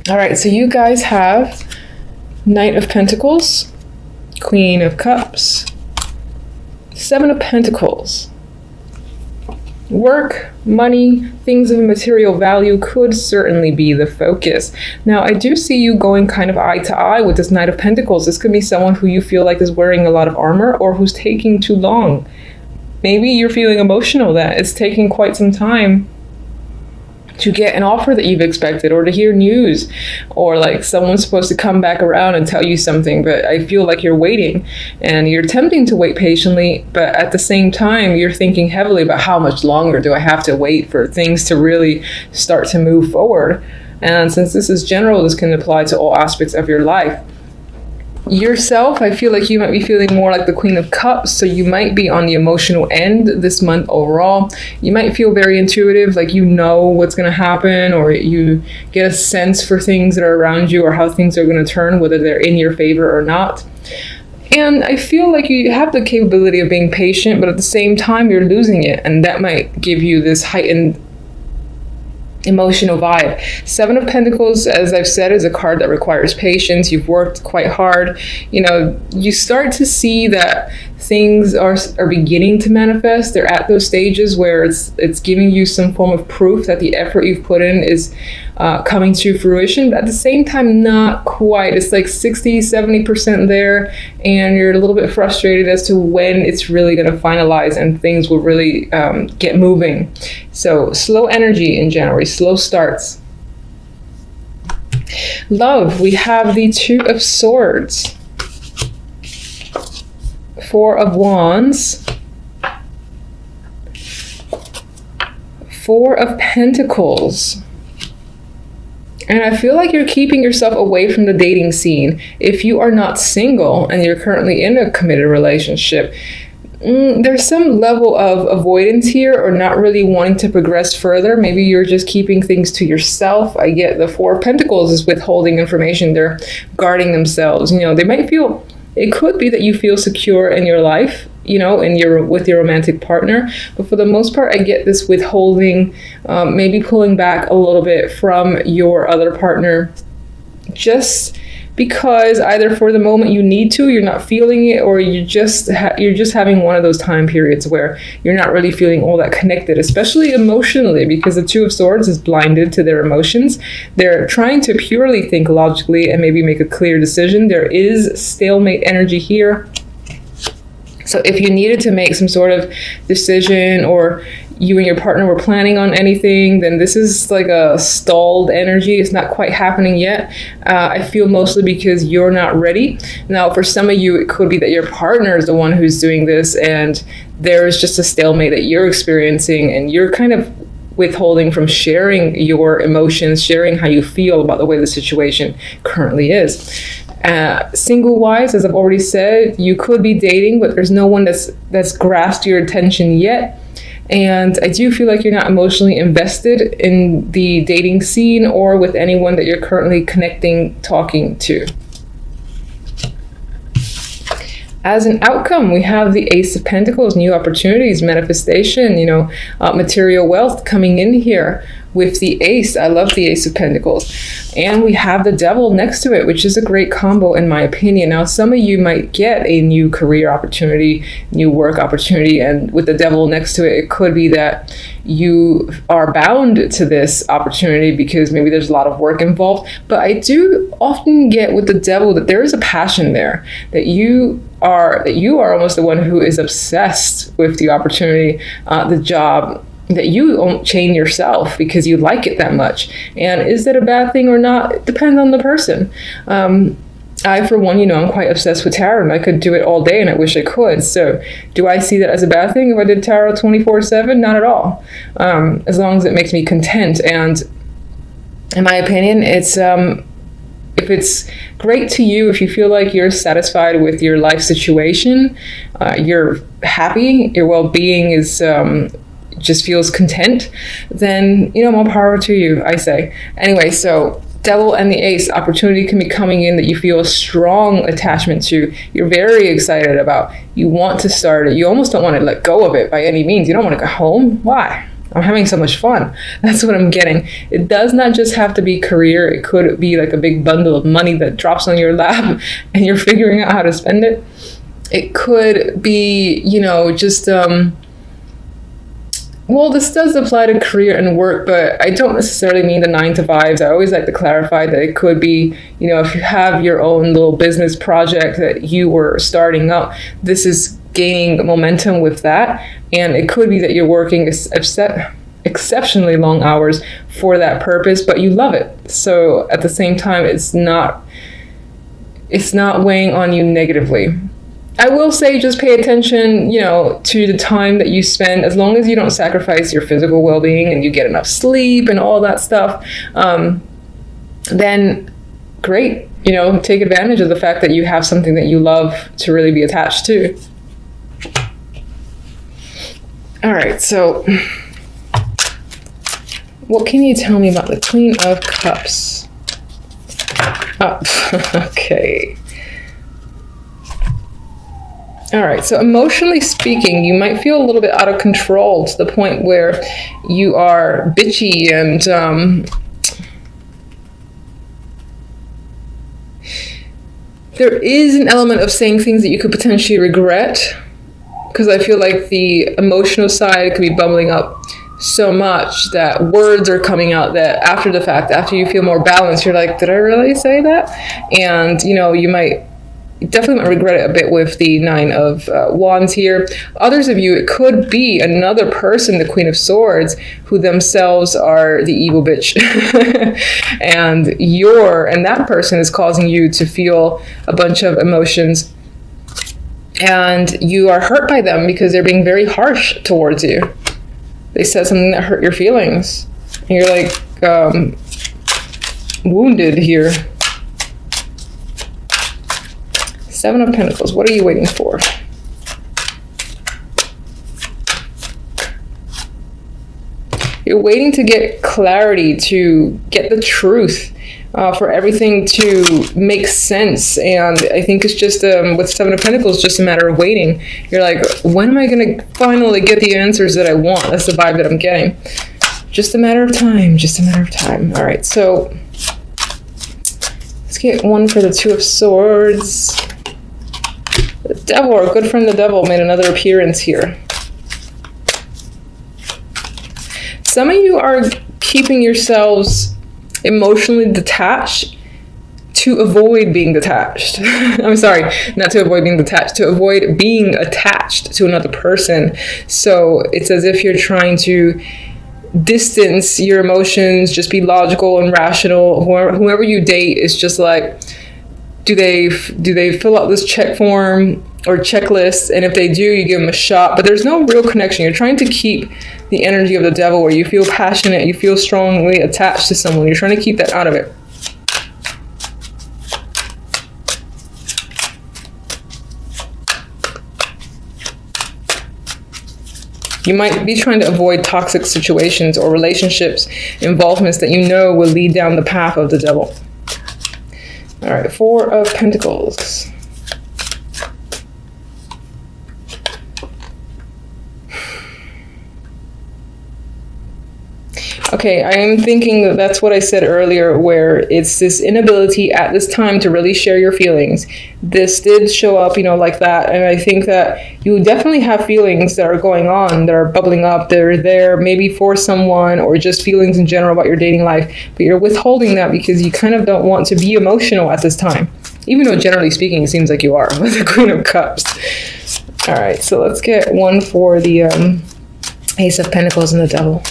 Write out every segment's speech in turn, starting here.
All right, so you guys have Knight of Pentacles, Queen of Cups, Seven of Pentacles. Work, money, things of material value could certainly be the focus. Now, I do see you going kind of eye to eye with this Knight of Pentacles. This could be someone who you feel like is wearing a lot of armor or who's taking too long. Maybe you're feeling emotional that it's taking quite some time to get an offer that you've expected, or to hear news, or like someone's supposed to come back around and tell you something, but I feel like you're waiting and you're attempting to wait patiently, but at the same time you're thinking heavily about how much longer do I have to wait for things to really start to move forward. And since this is general, this can apply to all aspects of your life. Yourself, I feel like you might be feeling more like the Queen of Cups, so you might be on the emotional end this month overall. You might feel very intuitive, like you know what's going to happen, or you get a sense for things that are around you or how things are going to turn, whether they're in your favor or not. And I feel like you have the capability of being patient, but at the same time you're losing it, and that might give you this heightened emotional vibe. Seven of Pentacles, as I've said, is a card that requires patience. You've worked quite hard. You know, you start to see that things are beginning to manifest. They're at those stages where it's giving you some form of proof that the effort you've put in is coming to fruition, but at the same time, not quite. It's like 60-70% there, and you're a little bit frustrated as to when it's really going to finalize and things will really get moving. So slow energy in January, slow starts. Love, we have the Two of Swords, Four of Wands, Four of Pentacles. And I feel like you're keeping yourself away from the dating scene. If you are not single and you're currently in a committed relationship, there's some level of avoidance here, or not really wanting to progress further. Maybe you're just keeping things to yourself. I get the Four of Pentacles is withholding information. They're guarding themselves. You know, they might feel, it could be that you feel secure in your life, you know, with your romantic partner, but for the most part, I get this withholding, maybe pulling back a little bit from your other partner, just because either for the moment you need to, you're not feeling it, or you're just having one of those time periods where you're not really feeling all that connected, especially emotionally, because the Two of Swords is blinded to their emotions. They're trying to purely think logically and maybe make a clear decision. There is stalemate energy here. So if you needed to make some sort of decision, or you and your partner were planning on anything, then this is like a stalled energy. It's not quite happening yet. I feel mostly because you're not ready. Now, for some of you, it could be that your partner is the one who's doing this, and there's just a stalemate that you're experiencing, and you're kind of withholding from sharing your emotions, sharing how you feel about the way the situation currently is. Single wise, as I've already said, you could be dating, but there's no one that's grasped your attention yet. And I do feel like you're not emotionally invested in the dating scene or with anyone that you're currently talking to. As an outcome, we have the Ace of Pentacles, new opportunities, manifestation, you know, material wealth coming in here with the Ace. I love the Ace of Pentacles. And we have the Devil next to it, which is a great combo in my opinion. Now, some of you might get a new career opportunity, new work opportunity, and with the Devil next to it, it could be that you are bound to this opportunity because maybe there's a lot of work involved. But I do often get with the Devil that there is a passion there, that you are almost the one who is obsessed with the opportunity, the job, that you won't chain yourself because you like it that much. And is that a bad thing or not? It depends on the person. I, for one, you know, I'm quite obsessed with tarot, and I could do it all day, and I wish I could. So do I see that as a bad thing if I did tarot 24/7? Not at all. As long as it makes me content. And in my opinion, it's if it's great to you, if you feel like you're satisfied with your life situation, you're happy, your well-being is just feels content, then, you know, more power to you, I say. Anyway, so Devil and the Ace, opportunity can be coming in that you feel a strong attachment to. You're very excited about. You want to start it. You almost don't want to let go of it by any means. You don't want to go home. Why? I'm having so much fun. That's what I'm getting. It does not just have to be career. It could be like a big bundle of money that drops on your lap and you're figuring out how to spend it. It could be, just, well, this does apply to career and work, but I don't necessarily mean the 9-to-5s. I always like to clarify that it could be, if you have your own little business project that you were starting up, this is gaining momentum with that. And it could be that you're working exceptionally long hours for that purpose, but you love it. So at the same time, it's not weighing on you negatively. I will say just pay attention, to the time that you spend, as long as you don't sacrifice your physical well-being and you get enough sleep and all that stuff, then great, take advantage of the fact that you have something that you love to really be attached to. All right, so what can you tell me about the Queen of Cups? Okay. All right, so emotionally speaking, you might feel a little bit out of control to the point where you are bitchy and there is an element of saying things that you could potentially regret, because I feel like the emotional side could be bubbling up so much that words are coming out that after the fact, after you feel more balanced, you're like, did I really say that? And, you might definitely regret it a bit with the 9 of Wands here. Others of you, it could be another person, the Queen of Swords, who themselves are the evil bitch. and that person is causing you to feel a bunch of emotions. And you are hurt by them because they're being very harsh towards you. They said something that hurt your feelings. And you're like wounded here. 7 of Pentacles, what are you waiting for? You're waiting to get clarity, to get the truth, for everything to make sense. And I think it's just, with 7 of Pentacles, just a matter of waiting. You're like, when am I going to finally get the answers that I want? That's the vibe that I'm getting. Just a matter of time, just a matter of time. All right, so let's get one for the 2 of Swords. The Devil, our good friend the Devil, made another appearance here. Some of you are keeping yourselves emotionally detached to avoid being detached. I'm sorry, not to avoid being detached, to avoid being attached to another person. So it's as if you're trying to distance your emotions, just be logical and rational. Whoever you date is just like, do they fill out this check form or checklist? And if they do, you give them a shot. But there's no real connection. You're trying to keep the energy of the Devil where you feel passionate, you feel strongly attached to someone. You're trying to keep that out of it. You might be trying to avoid toxic situations or relationships, involvements that you know will lead down the path of the Devil. All right, 4 of Pentacles. Okay, I am thinking that that's what I said earlier, where it's this inability at this time to really share your feelings. This did show up, like that. And I think that you definitely have feelings that are going on, that are bubbling up. They're there maybe for someone or just feelings in general about your dating life. But you're withholding that because you kind of don't want to be emotional at this time. Even though generally speaking, it seems like you are with the Queen of Cups. All right, so let's get one for the Ace of Pentacles and the Devil.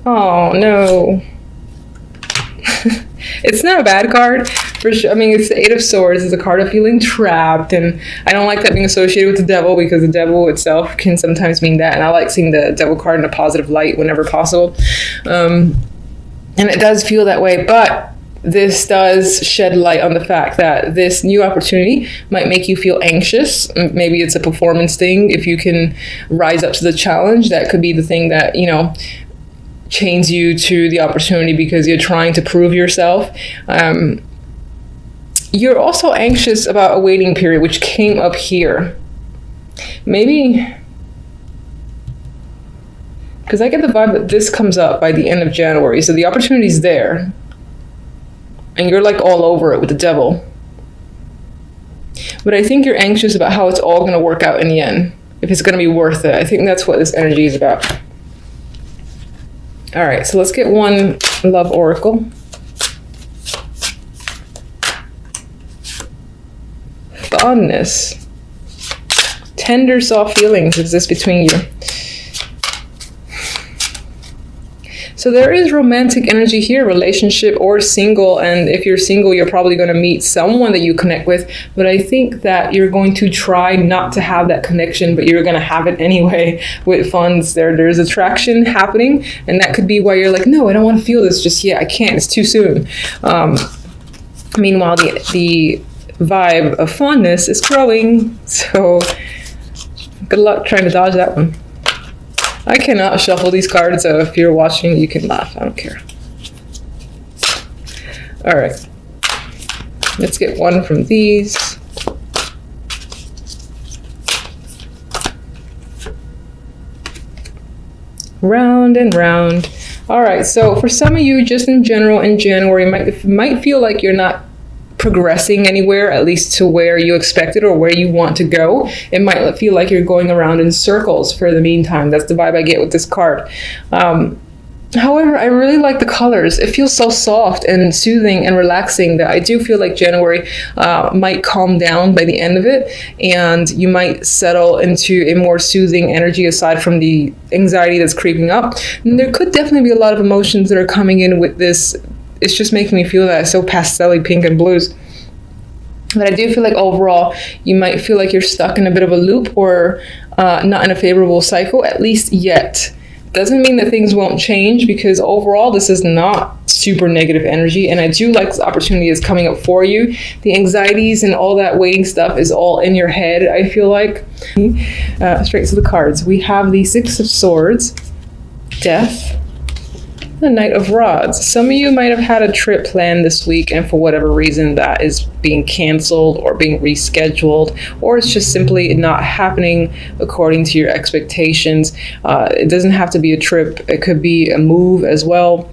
Oh, no. It's not a bad card, for sure. I mean, it's the 8 of Swords. It's a card of feeling trapped, and I don't like that being associated with the Devil because the Devil itself can sometimes mean that, and I like seeing the Devil card in a positive light whenever possible. And it does feel that way, but this does shed light on the fact that this new opportunity might make you feel anxious. Maybe it's a performance thing. If you can rise up to the challenge, that could be the thing that, chains you to the opportunity because you're trying to prove yourself. You're also anxious about a waiting period, which came up here. Maybe, because I get the vibe that this comes up by the end of January, so the opportunity's there, and you're like all over it with the devil. But I think you're anxious about how it's all going to work out in the end, if it's going to be worth it. I think that's what this energy is about. All right, so let's get one love oracle. Fondness. Tender, soft feelings exist between you. So there is romantic energy here, relationship or single. And if you're single, you're probably going to meet someone that you connect with. But I think that you're going to try not to have that connection, but you're going to have it anyway with funds. There's attraction happening. And that could be why you're like, no, I don't want to feel this just yet. I can't. It's too soon. Meanwhile, the vibe of fondness is growing. So good luck trying to dodge that one. I cannot shuffle these cards, so if you're watching, you can laugh. I don't care. All right. Let's get one from these. Round and round. All right, so for some of you, just in general, in January, might feel like you're not progressing anywhere, at least to where you expected or where you want to go. It might feel like you're going around in circles for the meantime. That's the vibe I get with this card. However, I really like the colors. It feels so soft and soothing and relaxing that I do feel like January might calm down by the end of it, and you might settle into a more soothing energy aside from the anxiety that's creeping up. And there could definitely be a lot of emotions that are coming in with this. It's just making me feel that it's so pastel-y, pink and blues. But I do feel like overall, you might feel like you're stuck in a bit of a loop or not in a favorable cycle, at least yet. Doesn't mean that things won't change, because overall, this is not super negative energy. And I do like this opportunity is coming up for you. The anxieties and all that waiting stuff is all in your head, I feel like. Straight to the cards. We have the Six of Swords, Death, the Knight of Rods. Some of you might have had a trip planned this week, and for whatever reason that is being canceled or being rescheduled, or it's just simply not happening according to your expectations. It doesn't have to be a trip. It could be a move as well.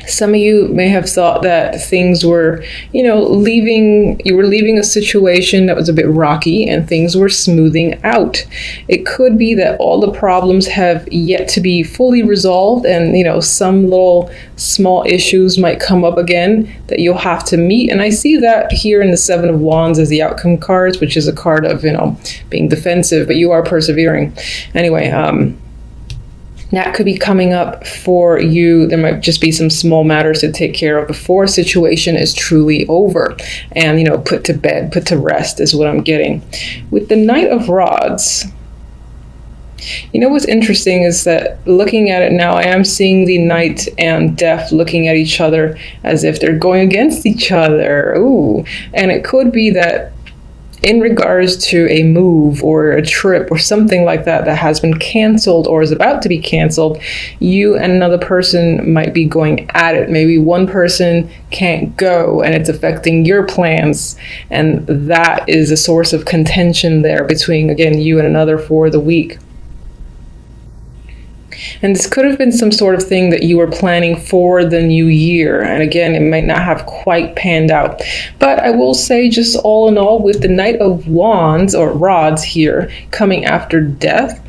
Some of you may have thought that things were, you were leaving a situation that was a bit rocky and things were smoothing out. It could be that all the problems have yet to be fully resolved, and, some little small issues might come up again that you'll have to meet. And I see that here in the Seven of Wands as the outcome cards, which is a card of, being defensive, but you are persevering. Anyway, that could be coming up for you. There might just be some small matters to take care of before a situation is truly over and, put to bed, put to rest is what I'm getting. With the Knight of Rods, what's interesting is that looking at it now, I am seeing the Knight and Death looking at each other as if they're going against each other. Ooh, and it could be that in regards to a move or a trip or something like that that has been canceled or is about to be canceled, you and another person might be going at it. Maybe one person can't go and it's affecting your plans, and that is a source of contention there between, again, you and another for the week. And this could have been some sort of thing that you were planning for the new year. And again, it might not have quite panned out. But I will say, just all in all, with the Knight of Wands or Rods here coming after Death,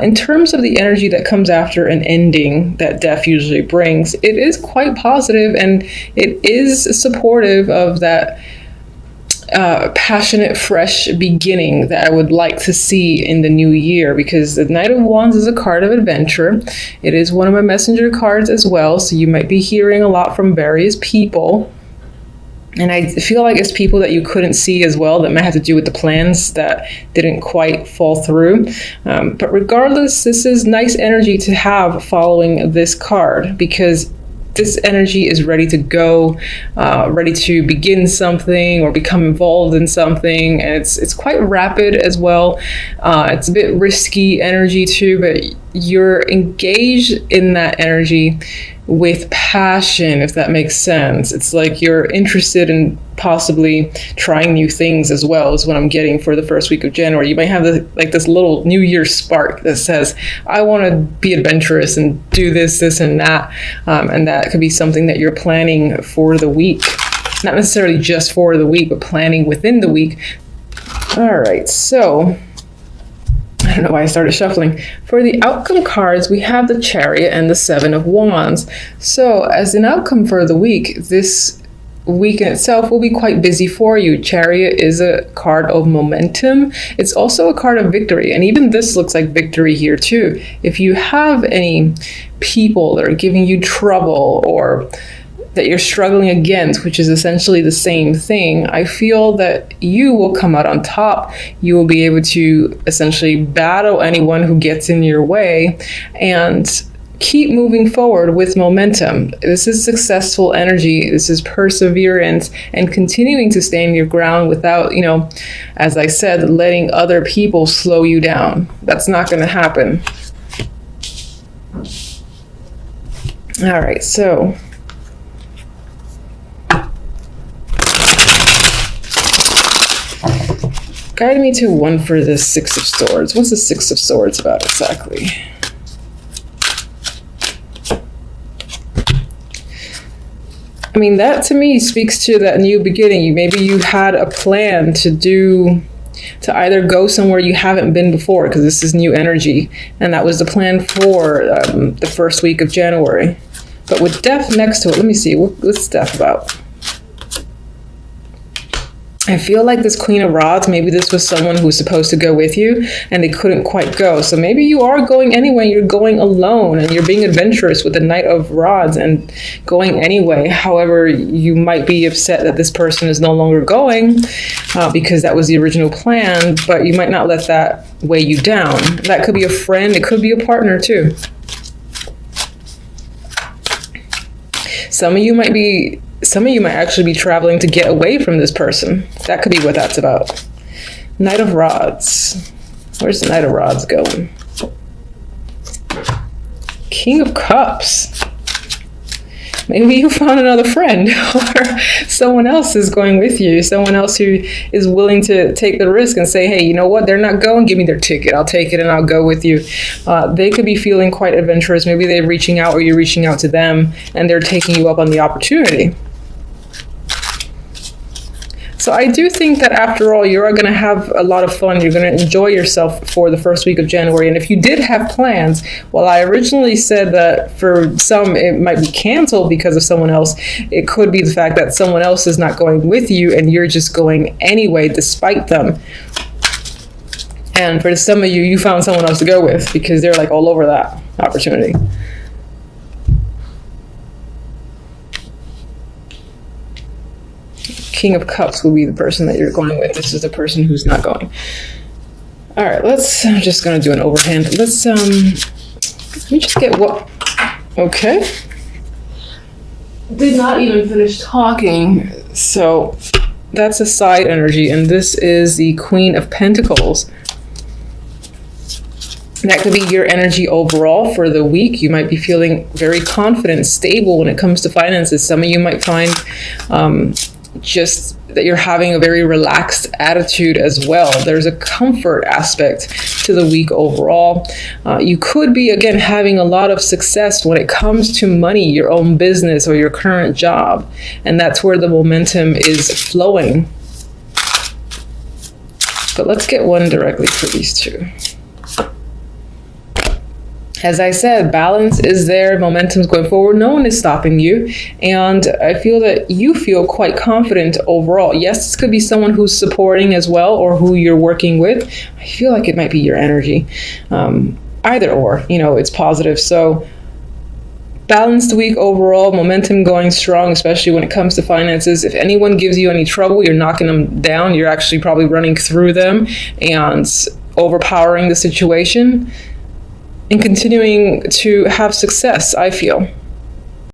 in terms of the energy that comes after an ending that Death usually brings, it is quite positive, and it is supportive of that passionate, fresh beginning that I would like to see in the new year, because the Knight of Wands is a card of adventure. It is one of my messenger cards as well, so you might be hearing a lot from various people. And I feel like it's people that you couldn't see as well that might have to do with the plans that didn't quite fall through. But regardless, this is nice energy to have following this card, because this energy is ready to go, ready to begin something or become involved in something. And it's quite rapid as well. It's a bit risky energy too, but you're engaged in that energy with passion, if that makes sense. It's like you're interested in possibly trying new things as well, is what I'm getting for the first week of January. You might have this little New Year spark that says, I want to be adventurous and do this, and that. And that could be something that you're planning for the week. Not necessarily just for the week, but planning within the week. All right, so I don't know why I started shuffling. For the outcome cards, we have the Chariot and the Seven of Wands. So as an outcome for the week, this week in itself will be quite busy for you. Chariot is a card of momentum. It's also a card of victory. And even this looks like victory here too. If you have any people that are giving you trouble or that you're struggling against, which is essentially the same thing, I feel that you will come out on top. You will be able to essentially battle anyone who gets in your way and keep moving forward with momentum. This is successful energy. This is perseverance and continuing to stand your ground without, as I said, letting other people slow you down. That's not going to happen. All right, so guide me to one for the Six of Swords. What's the Six of Swords about exactly? I mean, that to me speaks to that new beginning. Maybe you had a plan to either go somewhere you haven't been before, because this is new energy, and that was the plan for the first week of January. But with death next to it, let me see, what's death about? I feel like this Queen of Rods, maybe this was someone who was supposed to go with you and they couldn't quite go. So maybe you are going anyway, you're going alone and you're being adventurous with the Knight of Rods and going anyway. However, you might be upset that this person is no longer going because that was the original plan, but you might not let that weigh you down. That could be a friend, it could be a partner too. Some of you might actually be traveling to get away from this person. That could be what that's about. Knight of Rods. Where's the Knight of Rods going? King of Cups. Maybe you found another friend or someone else is going with you. Someone else who is willing to take the risk and say, hey, you know what? They're not going. Give me their ticket. I'll take it and I'll go with you. They could be feeling quite adventurous. Maybe they're reaching out or you're reaching out to them and they're taking you up on the opportunity. So I do think that after all, you are going to have a lot of fun. You're going to enjoy yourself for the first week of January. And if you did have plans, well, I originally said that for some, it might be canceled because of someone else. It could be the fact that someone else is not going with you and you're just going anyway, despite them. And for some of you, you found someone else to go with because they're like all over that opportunity. King of Cups will be the person that you're going with. This is the person who's not going. All right, I'm just going to do an overhand. Let me just get what, okay. Did not even finish talking. So that's a side energy. And this is the Queen of Pentacles. That could be your energy overall for the week. You might be feeling very confident, stable when it comes to finances. Some of you might find just that you're having a very relaxed attitude as well. There's a comfort aspect to the week overall. You could be, again, having a lot of success when it comes to money, your own business or your current job. And that's where the momentum is flowing. But let's get one directly for these two. As I said, balance is there, momentum's going forward, no one is stopping you, and I feel that you feel quite confident overall. Yes, this could be someone who's supporting as well, or who you're working with. I feel like it might be your energy. Either or, it's positive. So balanced week overall, momentum going strong, especially when it comes to finances. If anyone gives you any trouble, you're knocking them down. You're actually probably running through them and overpowering the situation. And continuing to have success, I feel.